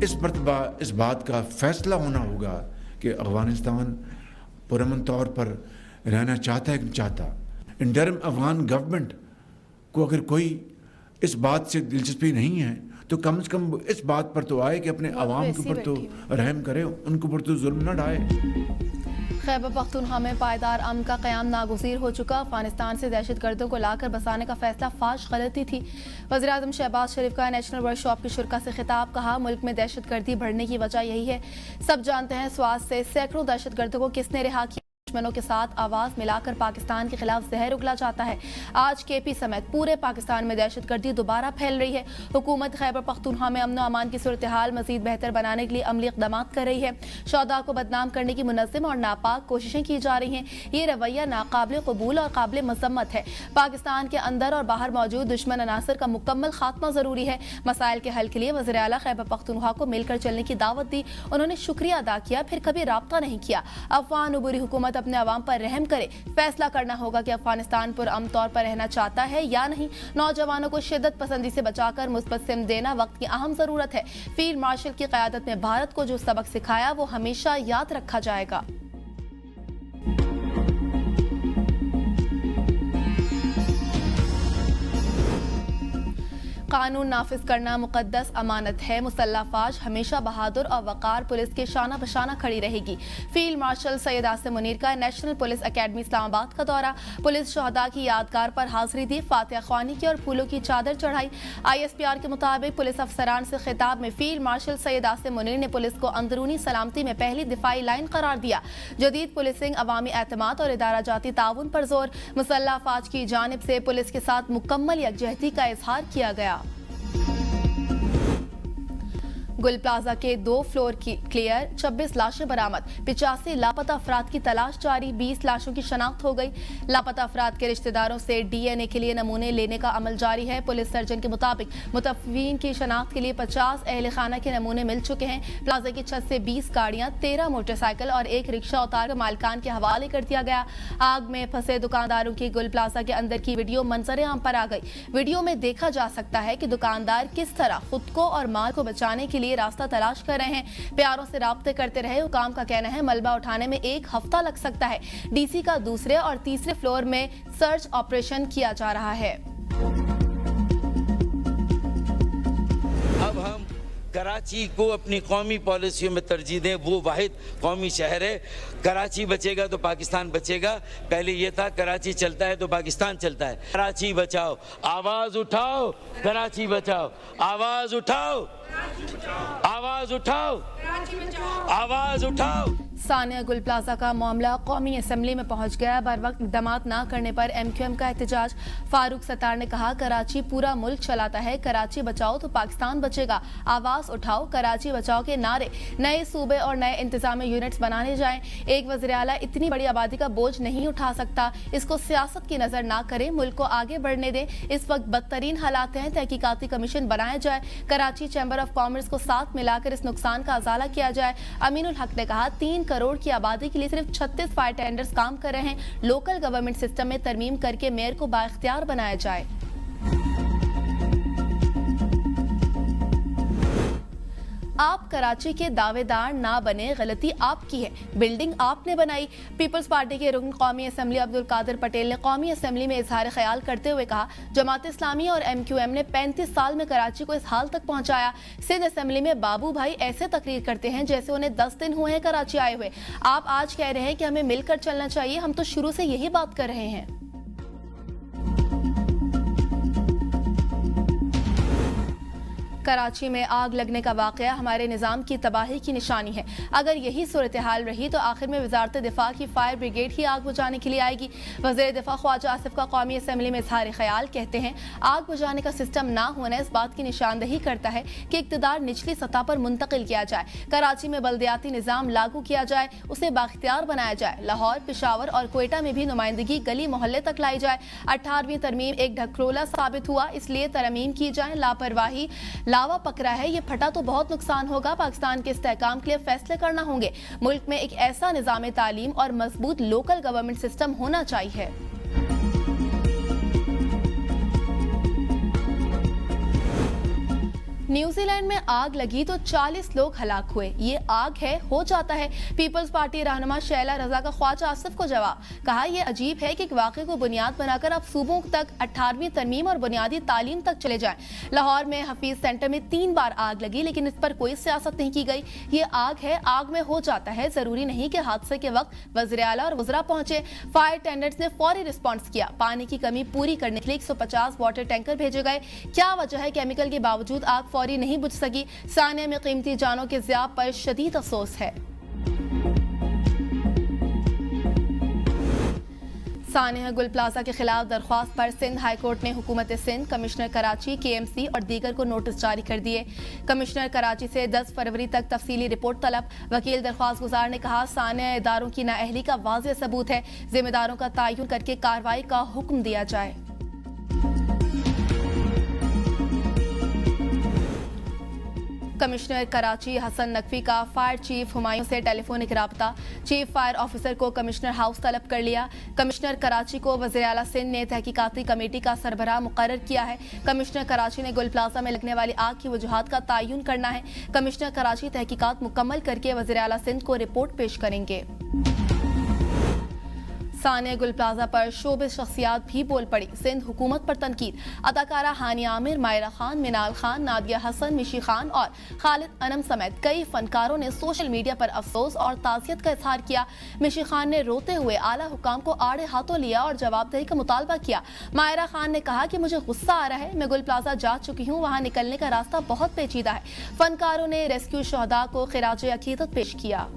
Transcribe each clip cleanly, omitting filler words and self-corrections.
इस मरतबा इस बात का फैसला होना होगा कि अफगानिस्तान पुरअमन तौर पर रहना चाहता है कि नहीं चाहता। इंटरिम अफगान गवर्नमेंट को अगर कोई इस बात से दिलचस्पी नहीं है तो कम से कम इस बात पर तो आए कि अपने अवाम के ऊपर तो रहम करे, उनके ऊपर तो जुल्म न ढाए। खैबर पख्तूनख्वा में पायदार अमन का क़याम नागुज़ीर हो चुका। अफगानिस्तान से दहशतगर्दों को लाकर बसाने का फैसला फाश गलती थी। वज़ीर-ए-आज़म शहबाज शरीफ का नेशनल वर्कशॉप की शुरा से खिताब। कहा, मुल्क में दहशतगर्दी बढ़ने की वजह यही है। सब जानते हैं स्वाद से सैकड़ों दहशतगर्दों को किसने रिहा किया। दुश्मनों के साथ आवाज मिलाकर पाकिस्तान के खिलाफ जहर उगला जाता है। आज केपी समेत पूरे पाकिस्तान में दहशतगर्दी दोबारा फैल रही है। हुकूमत खैबर पख्तूनख्वा में अमन अमान की सूरत हाल मजीद बेहतर बनाने के लिए अमली इक़दाम कर रही है। शोहदा को बदनाम करने की मुनज़्ज़म और नापाक कोशिशें की जा रही हैं। ये रवैया नाकाबिल कबूल और काबिल मज़म्मत है। पाकिस्तान के अंदर और बाहर मौजूद दुश्मन अनासर का मुकम्मल खात्मा जरूरी है। मसाइल के हल के लिए वज़ीर आला खैबर पख्तूनख्वा को मिलकर चलने की दावत दी। उन्होंने शुक्रिया अदा किया, फिर कभी राब्ता नहीं किया। अफगान उबूरी हुकूमत अपने अवाम पर रहम करे। फैसला करना होगा कि अफगानिस्तान पुरअमन तौर पर रहना चाहता है या नहीं। नौजवानों को शिद्दत पसंदी से बचाकर मुस्बत सिमत देना वक्त की अहम जरूरत है। फील्ड मार्शल की क़यादत में भारत को जो सबक सिखाया वो हमेशा याद रखा जाएगा। कानून नाफिज करना मुकद्दस अमानत है। मुसल्लह फौज हमेशा बहादुर और वकार पुलिस के शाना बशाना खड़ी रहेगी। फील्ड मार्शल सैयद आसिम मुनीर का नेशनल पुलिस अकेडमी इस्लामाबाद का दौरा। पुलिस शहदा की यादगार पर हाजिरी दी, फातिहा ख्वानी की और फूलों की चादर चढ़ाई। ISPR के मुताबिक पुलिस अफसरान से खिताब में फील्ड मार्शल सैयद आसिम मुनीर ने पुलिस को अंदरूनी सलामती में पहली दिफाई लाइन करार दिया। जदीद पुलिसिंग, अवामी एतमाद और इदारा जाती ताउन पर जोर। मुसल्लह फौज की जानिब से पुलिस के साथ मुकम्मल यकजहती का इजहार किया गया। गुल प्लाजा के 2 फ्लोर की क्लियर, 26 लाशें बरामद। 85 लापता अफराद की तलाश जारी। 20 लाशों की शनाख्त हो गई। लापता अफराद के रिश्तेदारों से DNA के लिए नमूने लेने का अमल जारी है। पुलिस सर्जन के मुताबिक मुतफ़्वीन की शनाख्त के लिए 50 अहल खाना के नमूने मिल चुके हैं। प्लाजा की छत से 20 गाड़ियां, 13 मोटरसाइकिल और 1 रिक्शा उतार कर मालिकान के हवाले कर दिया गया। आग में फंसे दुकानदारों की गुल प्लाजा के अंदर की वीडियो मंजर आम पर आ गई। वीडियो में देखा जा सकता है कि दुकानदार किस तरह खुद को और माल को बचाने के लिए रास्ता तलाश कर रहे हैं। प्यारों से राब्ते करते रहे। हुकाम का कहना है मलबा उठाने में 1 हफ्ता लग सकता है। DC का दूसरे और तीसरे फ्लोर में सर्च ऑपरेशन किया जा रहा है। अब हम कराची को अपनी कौमी पॉलिसियों में तरजीह दें। वो वाहिद कौमी शहर है। कराची बचेगा तो पाकिस्तान बचेगा। पहले ये था कराची चलता है तो पाकिस्तान चलता है। कराची बचाओ, आवाज उठाओ, कराची बचाओ, आवाज उठाओ, आवाज उठाओ, आवाज उठाओ। सानिया गुल प्लाजा का मामला कौमी असम्बली में पहुंच गया। बर वक्त इक़दाम न करने पर MQM का एहतजाज। फारूक सत्तार ने कहा, कराची पूरा मुल्क चलाता है। कराची बचाओ तो पाकिस्तान बचेगा। आवाज उठाओ, कराची बचाओ के नारे। नए सूबे और नए इंतजामी यूनिट्स बनाने जाएं। एक वज़ीर आला इतनी बड़ी आबादी का बोझ नहीं उठा सकता। इसको सियासत की नजर ना करें, मुल्क को आगे बढ़ने दें। इस वक्त बदतरीन हालात हैं। तहकीकाती कमीशन बनाया जाए। कराची चैम्बर ऑफ कॉमर्स को साथ मिलाकर इस नुकसान का अजाला किया जाए। अमीनुल हक ने कहा, 3 करोड़ की आबादी के लिए सिर्फ 36 फायर टेंडर्स काम कर रहे हैं। लोकल गवर्नमेंट सिस्टम में तरमीम करके मेयर को बाइख्तियार बनाया जाए। आप कराची के दावेदार ना बने, गलती आपकी है। बिल्डिंग आपने बनाई। पीपल्स पार्टी के रुकन कौमी असम्बली अब्दुल कादिर पटेल ने कौमी असम्बली में इजहार ख्याल करते हुए कहा, जमात इस्लामी और MQM ने 35 साल में कराची को इस हाल तक पहुंचाया। सिंध असम्बली में बाबू भाई ऐसे तकरीर करते हैं जैसे उन्हें 10 दिन हुए हैं कराची आए हुए। आप आज कह रहे हैं कि हमें मिलकर चलना चाहिए। हम तो शुरू से यही बात कर रहे हैं। कराची में आग लगने का वाकया हमारे निज़ाम की तबाही की निशानी है। अगर यही सूरत हाल रही तो आखिर में वजारत दिफा की फायर ब्रिगेड ही आग बुझाने के लिए आएगी। वज़ीर दिफा ख्वाजा आसिफ का कौमी असम्बली में इजहार ख्याल कहते हैं, आग बुझाने का सिस्टम ना होना इस बात की निशानदही करता है कि इक़्तिदार निचली सतह पर मुंतकिल किया जाए। कराची में बल्दियाती निज़ाम लागू किया जाए, उसे बाख्तियार बनाया जाए। लाहौर, पेशावर और कोयटा में भी नुमाइंदगी गली मोहल्ले तक लाई जाए। 18वीं तरमीम एक ढकोला साबित हुआ, इसलिए तरमीम की जाए। लापरवाही लावा पकड़ा है, ये फटा तो बहुत नुकसान होगा। पाकिस्तान के इस्तेहकाम के लिए फैसले करना होंगे। मुल्क में एक ऐसा निज़ाम तालीम और मजबूत लोकल गवर्नमेंट सिस्टम होना चाहिए। न्यूजीलैंड में आग लगी तो 40 लोग हलाक हुए। ये आग है, हो जाता है। पीपल्स पार्टी रहनुमा शैला रजा का ख्वाजा आसिफ को जवाब, कहा यह अजीब है कि वाक़े को बुनियाद बनाकर अब सूबों तक 18वीं तरमीम और बुनियादी तालीम तक चले जाएं। लाहौर में हफीज सेंटर में 3 बार आग लगी, लेकिन इस पर कोई सियासत नहीं की गई। ये आग है, आग में हो जाता है। जरूरी नहीं कि हादसे के वक्त वज़ीर आला और वज़रा पहुंचे। फायर टेंडर्स ने फौरी रिस्पॉन्स किया। पानी की कमी पूरी करने के लिए 150 वाटर टैंकर भेजे गए। क्या वजह है केमिकल के बावजूद आग फौरी नहीं बुझ सकी? सानिया में कीमती जानों के ज़िया पर शदीद अफसोस है। सानिया गुल प्लाजा के खिलाफ दरख्वास्त पर सिंध हाई कोर्ट ने हुकूमत सिंध, कमिश्नर कराची, KMC और दीगर को नोटिस जारी कर दिए। कमिश्नर कराची से 10 फरवरी तक तफसीली रिपोर्ट तलब। वकील दरख्वास्त गुजार ने कहा सानिया इदारों की नाअहली का वाज़ेह सबूत है। जिम्मेदारों का तयन करके कार्रवाई का हुक्म दिया जाए। कमिश्नर कराची हसन नकवी का फायर चीफ हुमायूं से टेलीफोनिक राब्ता। चीफ फायर ऑफिसर को कमिश्नर हाउस तलब कर लिया। कमिश्नर कराची को वज़ीर आला सिंध ने तहकीकाती कमेटी का सरबराह मुकर्रर किया है। कमिश्नर कराची ने गुल प्लाजा में लगने वाली आग की वजूहात का तयन करना है। कमिश्नर कराची तहकीकात मुकम्मल करके वज़ीर आला सिंध को रिपोर्ट पेश करेंगे। सानिया गुल प्लाजा पर शोबिस शख्सियात भी बोल पड़ी। सिंध हुकूमत पर तनकीद। अदाकारा हानिया आमिर, मायरा खान, मिनाल खान, नादिया हसन, मिशी खान और खालिद अनम समेत कई फनकारों ने सोशल मीडिया पर अफसोस और ताज़ियत का इजहार किया। मिशी खान ने रोते हुए आला हुकाम को आड़े हाथों लिया और जवाबदेही का मुतालबा किया। मायरा खान ने कहा कि मुझे गुस्सा आ रहा है, मैं गुल प्लाजा जा चुकी हूँ, वहाँ निकलने का रास्ता बहुत पेचीदा है। फनकारों ने रेस्क्यू शहदा को खिराज अकीदत पेश किया।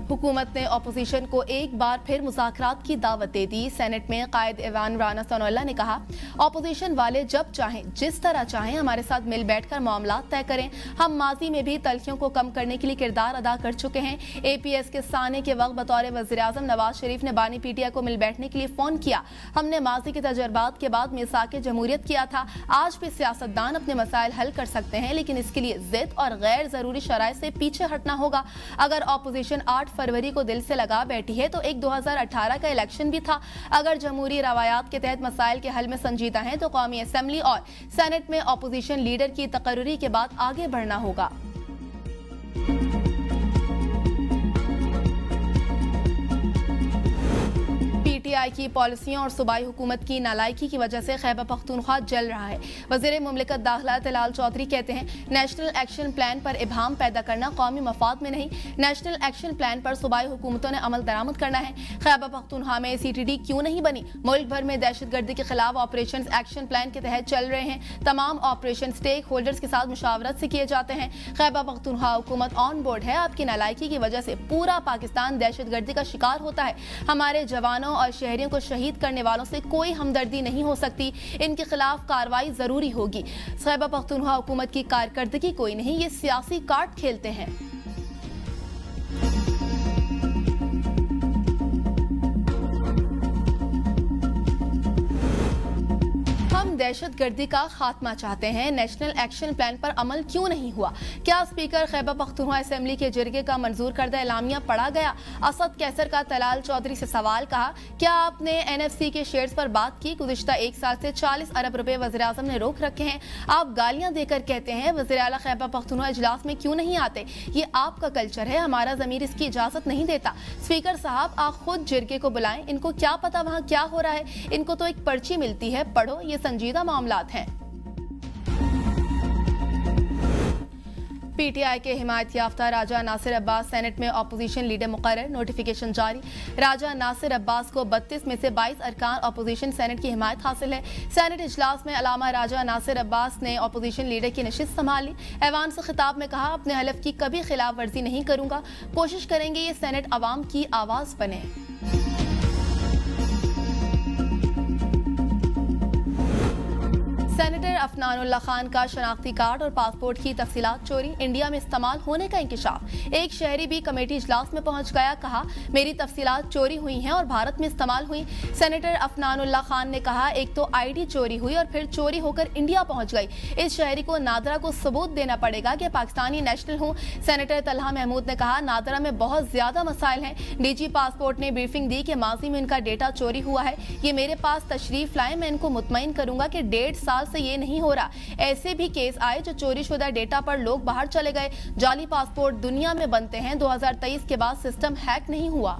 हुकूमत ने अपोजिशन को एक बार फिर मुज़ाकरात की दावत दे दी। सेनेट में कायद ऐवान राना सनउल्लाह ने कहा अपोजिशन वाले जब चाहें, जिस तरह चाहें हमारे साथ मिल बैठकर मामला तय करें। हम माजी में भी तलखियों को कम करने के लिए किरदार अदा कर चुके हैं। APS के साने के वक्त बतौर वज़ीर आज़म नवाज शरीफ ने बानी PTI को मिल बैठने के लिए फ़ोन किया। हमने माजी के तजर्बात के बाद मिसाक जमहूरियत किया था। आज भी सियासतदान अपने मसाइल हल कर सकते हैं, लेकिन इसके लिए ज़िद और गैर ज़रूरी शराइ से पीछे हटना होगा। अगर अपोजिशन 8 फरवरी को दिल से लगा बैठी है तो एक 2018 का इलेक्शन भी था। अगर जमहूरी रवायात के तहत मसाइल के हल में संजीदा हैं तो कौमी असेंबली और सेनेट में अपोजिशन लीडर की तकर्रुरी के बाद आगे बढ़ना होगा। PTI की पॉलिसियों और सूबाई हुकूमत की नालायकी की वजह से खैबर पख्तूनख्वा जल रहा है। वज़ीर मुमलिकत दाखिला तलाल चौधरी कहते हैं नेशनल एक्शन प्लान पर इबहम पैदा करना कौमी मफाद में नहीं। नेशनल एक्शन प्लान पर सूबाई हुकूमतों ने अमल दरामद करना है। खैबर पख्तूनख्वा में CTD क्यों नहीं बनी? मुल्क भर में दहशतगर्दी के खिलाफ ऑपरेशन एक्शन प्लान के तहत चल रहे हैं। तमाम ऑपरेशन स्टेक होल्डर्स के साथ मुशावरत से किए जाते हैं। खैबर पख्तूनख्वा हुकूमत ऑन बोर्ड है। आपकी नालायकी की वजह से पूरा पाकिस्तान दहशतगर्दी का शिकार होता है। हमारे जवानों और शहरियों को शहीद करने वालों से कोई हमदर्दी नहीं हो सकती। इनके खिलाफ कार्रवाई जरूरी होगी। खैबर पख्तूनख्वा हुकूमत की कारकर्दगी कोई नहीं, ये सियासी कार्ड खेलते हैं। दहशतगर्दी का खात्मा चाहते हैं। नेशनल एक्शन प्लान पर अमल क्यों नहीं हुआ? क्या स्पीकर खैबर पख्तूनख्वा असेंबली के जरिए का मंजूर करदा एलामिया पढ़ा गया? असद कैसर का तलाल चौधरी से सवाल, कहा क्या आपने NFC के शेयर्स पर बात की? गुज़िश्ता 1 साल से 40 अरब रुपए वज़ीर आज़म ने रोक रखे हैं। आप गालियां देकर कहते हैं वज़ीर आला खैबर पख्तूनख्वा इजलास में क्यों नहीं आते? ये आपका कल्चर है, हमारा ज़मीर इसकी इजाजत नहीं देता। स्पीकर साहब आप खुद जिरगे को बुलाएं। इनको क्या पता वहाँ क्या हो रहा है? इनको तो एक पर्ची मिलती है, पढ़ो, ये संजीदा मामलात हैं। PTI के हिमायत याफ्ता राजा नासिर अब्बास सेनेट में अपोजिशन लीडर मुकर्रर। नोटिफिकेशन जारी। राजा नासिर अब्बास को 32 में से 22 अरकान अपोजिशन सेनेट की हिमायत हासिल है। सेनेट इजलास में अलामा राजा नासिर अब्बास ने अपोजिशन लीडर की नशिस्त संभाली। ऐवान से खिताब में कहा अपने हलफ की कभी खिलाफ वर्जी नहीं करूंगा। कोशिश करेंगे ये सेनेट अवाम की आवाज बने। सेनेटर अफनानुल्लाह खान का शनाख्ती कार्ड और पासपोर्ट की तफसीलात चोरी। इंडिया में इस्तेमाल होने का इंकिशाफ। एक शहरी भी कमेटी इजलास में पहुंच गया, कहा मेरी तफसीलात चोरी हुई हैं और भारत में इस्तेमाल हुई। सेनेटर अफनानुल्लाह खान ने कहा एक तो ID चोरी हुई और फिर चोरी होकर इंडिया पहुंच गई। इस शहरी को नादरा को सबूत देना पड़ेगा कि पाकिस्तानी नेशनल हूँ। सेनेटर तलहा महमूद ने कहा नादरा में बहुत ज्यादा मसाइल हैं। DG पासपोर्ट ने ब्रीफिंग दी कि माजी में इनका डेटा चोरी हुआ है। ये मेरे पास तशरीफ लाए, मैं इनको मुतमईन करूंगा कि 1.5 साल से ये ये नहीं हो रहा। ऐसे भी केस आए जो चोरीशुदा डेटा पर लोग बाहर चले गए। जाली पासपोर्ट दुनिया में बनते हैं, 2023 के बाद सिस्टम हैक नहीं हुआ।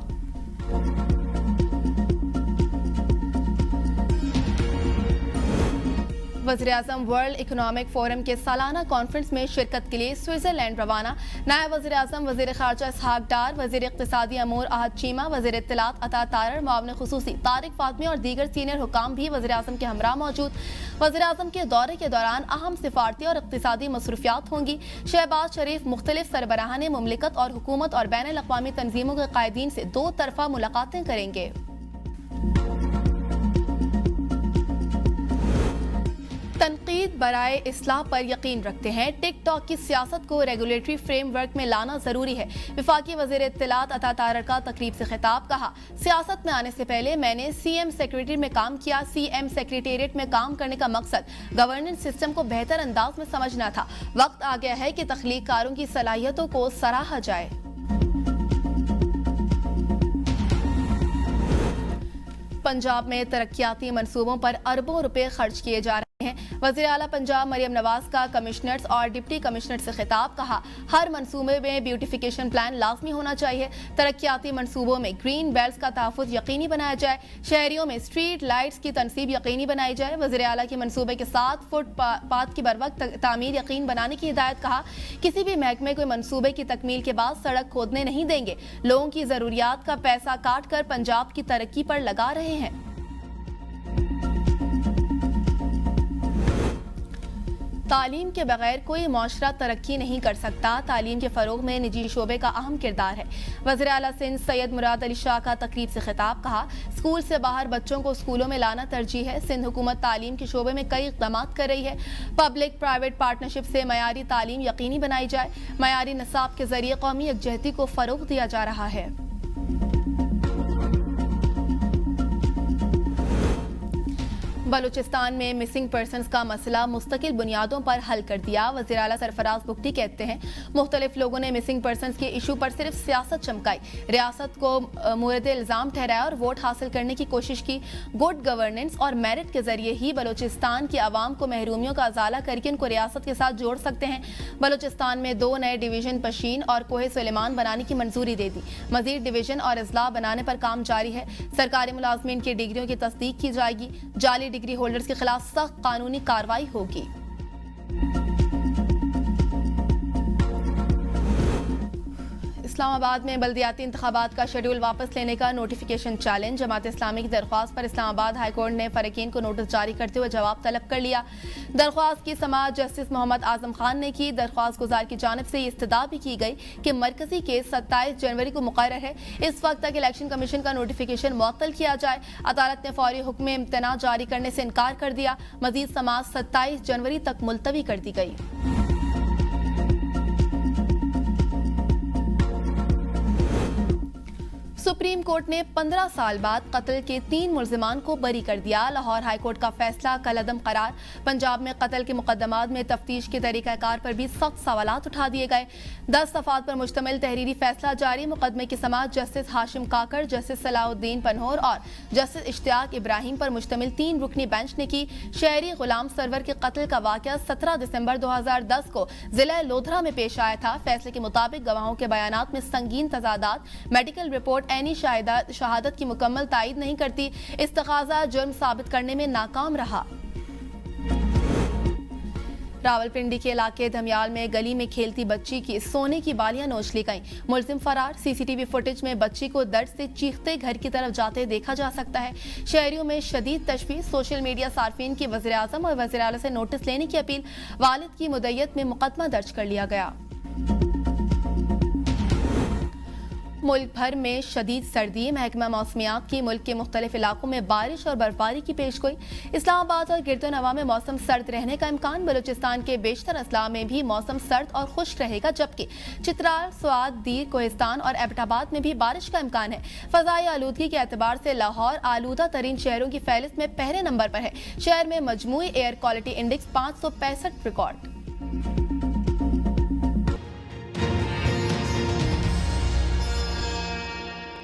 वज़ीर-ए-आज़म वर्ल्ड इकोनॉमिक फोरम के सालाना कॉन्फ्रेंस में शिरकत के लिए स्विट्जरलैंड रवाना। नायब वज़ीर-ए-आज़म वज़ीर ख़ारजा इसहाक डार, वज़ीर इक़्तिसादी अमूर अहद चीमा, वज़ीर इत्तलात अता तारर, मुआविन ख़ुसूसी तारिक फातमी और दीगर सीनियर हुकाम भी वज़ीर-ए-आज़म के हमरा मौजूद। वज़ीर-ए-आज़म के दौरे के दौरान अहम सिफारती और इक़्तिसादी मसरूफियात होंगी। शहबाज शरीफ मुख्तलिफ सरबराहान मुमलिकत और हुकूमत और बैनुल अक़वामी तंजीमों के कायदीन से 2 तरफ़ा मुलाकातें करेंगे। तनकीद बराए इस्लाह पर यकीन रखते हैं। टिकटॉक की सियासत को रेगुलेटरी फ्रेमवर्क में लाना जरूरी है। वफाकी वज़ीर इत्तलात अता तारर का तकरीब से खिताब। कहा, सियासत में आने से पहले मैंने सीएम सेक्रेटरी में काम किया। सीएम सेक्रेटेरिएट में काम करने का मकसद गवर्नेंस सिस्टम को बेहतर अंदाज में समझना था। वक्त आ गया है कि तख्लीक़कारों की सलाहियतों को सराहा जाए। पंजाब में तरक्याती मंसूबों पर अरबों रुपए खर्च किए जा रहे हैं। वज़ीर आला पंजाब मरियम नवाज का कमिश्नर्स और डिप्टी कमिश्नर से खिताब। कहा, हर मंसूबे में ब्यूटिफिकेशन प्लान लाजमी होना चाहिए। तरक्याती मंसूबों में ग्रीन बेल्ट का तहफ़्फ़ुज़ यकीनी बनाया जाए। शहरियों में स्ट्रीट लाइट्स की तनसीब यकीनी बनाई जाए। वज़ीर आला के मंसूबे के साथ फुटपाथ की बरवक्त तामीर यकीन बनाने की हिदायत। कहा, किसी भी महकमे को मंसूबे की तकमील के बाद सड़क खोदने नहीं देंगे। लोगों की ज़रूरियात का पैसा काट कर पंजाब की तरक्की पर लगा रहे हैं। तालीम के बगैर कोई माशरा तरक्की नहीं कर सकता। तालीम के फ़रोग में निजी शोबे का अहम किरदार है। वज़ीर आला सिंध सैयद मुराद अली शाह का तकरीब से खिताब। कहा, स्कूल से बाहर बच्चों को स्कूलों में लाना तरजीह है। सिंध हुकूमत तालीम के शोबे में कई इक़दामात कर रही है। पब्लिक प्राइवेट पार्टनरशिप से मयारी तालीम यकीनी बनाई जाए। मयारी निसाब के जरिए कौमी यकजहती को फ़रोग दिया जा रहा है। बलूचिस्तान में मिसिंग पर्सनस का मसला मुस्तकिल बुनियादों पर हल कर दिया। वज़ीर आला सरफराज बुगटी कहते हैं, मुख्तलिफ लोगों ने मिसिंग पर्सनस के इशू पर सिर्फ सियासत चमकाई, रियासत को मोरद इल्ज़ाम ठहराया और वोट हासिल करने की कोशिश की। गुड गवर्नेंस और मेरिट के जरिए ही बलूचिस्तान की आवाम को महरूमियों का अजाला करके उनको रियासत के साथ जोड़ सकते हैं। बलूचिस्तान में 2 नए डिवीजन पशीन और कोहे सुलेमान बनाने की मंजूरी दे दी। मजीद डिवीजन और अजला बनाने पर काम जारी है। सरकारी मुलाजमीन की डिग्रियों की तस्दीक की जाएगी। जाली डिग्री होल्डर्स के खिलाफ सख्त कानूनी कार्रवाई होगी। इस्लामाबाद में बल्दियाती इंतखाबात का शेड्यूल वापस लेने का नोटिफिकेशन चैलेंज। जमात इस्लामी की दरख्वास्त पर इस्लामाबाद हाईकोर्ट ने फरीकीन को नोटिस जारी करते हुए जवाब तलब कर लिया। दरख्वास्त की समाअत जस्टिस मोहम्मद आजम खान ने की। दरख्वास्त गुजार की जानिब से इस्तदा भी की गई कि मरकजी केस 27 जनवरी को मुकर्रर है। इस वक्त तक इलेक्शन कमीशन का नोटिफिकेशन मुअत्तल किया जाए। अदालत ने फौरी हुक्म इम्तना जारी करने से इनकार कर दिया। मजीद समाअत 27 जनवरी तक मुलतवी कर दी गई। सुप्रीम कोर्ट ने 15 साल बाद कत्ल के 3 मुल्जिमान को बरी कर दिया। लाहौर हाई कोर्ट का फैसला कलअदम करार। पंजाब में कत्ल के मुकदमात में तफ्तीश के तरीक़ाकार पर भी सख्त सवालात उठा दिए गए। 10 सफ़ात पर मुश्तमिल तहरीरी फैसला जारी। मुकदमे की समाअत जस्टिस हाशिम काकर, जस्टिस सलाउद्दीन पनहोर और जस्टिस इश्तियाक इब्राहिम पर मुश्तमिल 3 रुकनी बेंच ने की। शहरी गुलाम सरवर के कत्ल का वाक़या 17 दिसंबर 2010 को जिला लोधरा में पेश आया था। फैसले के मुताबिक गवाहों के बयानात में संगीन तजादात, मेडिकल रिपोर्ट ऐनी शहादत की मुकम्मल तायद नहीं करती। इस्तग़ाज़ा जुर्म साबित करने में नाकाम रहा। रावलपिंडी के इलाके धमियाल में गली में खेलती बच्ची की सोने की बालियां नोच ली गईं। मुलजिम फरार। सीसीटीवी फुटेज में बच्ची को दर्द से चीखते घर की तरफ जाते देखा जा सकता है। शहरियों में शदीद तशवीश। सोशल मीडिया सार्फिन की वज़ीर आज़म और वज़ीर आला से नोटिस लेने की अपील। वालिद की मुद्दत में मुकदमा दर्ज कर लिया गया। मुल्क भर में शदीद सर्दी। महकमा मौसमियात की मुल्क के मुख्तलिफ इलाकों में बारिश और बर्फबारी की पेशगोई। इस्लामाबाद और गिरदोनवा में मौसम सर्द रहने का इम्कान। बलूचिस्तान के बेशतर अजला में भी मौसम सर्द और खुश्क रहेगा, जबकि चित्राल, स्वात, दीर, कोहिस्तान और एबटाबाद में भी बारिश का इम्कान है। फ़ज़ाई आलूदगी के एतबार से लाहौर आलूदा तरीन शहरों की फहरिस्त में पहले नंबर पर है। शहर में मजमूई एयर क्वालिटी इंडेक्स 565 रिकॉर्ड।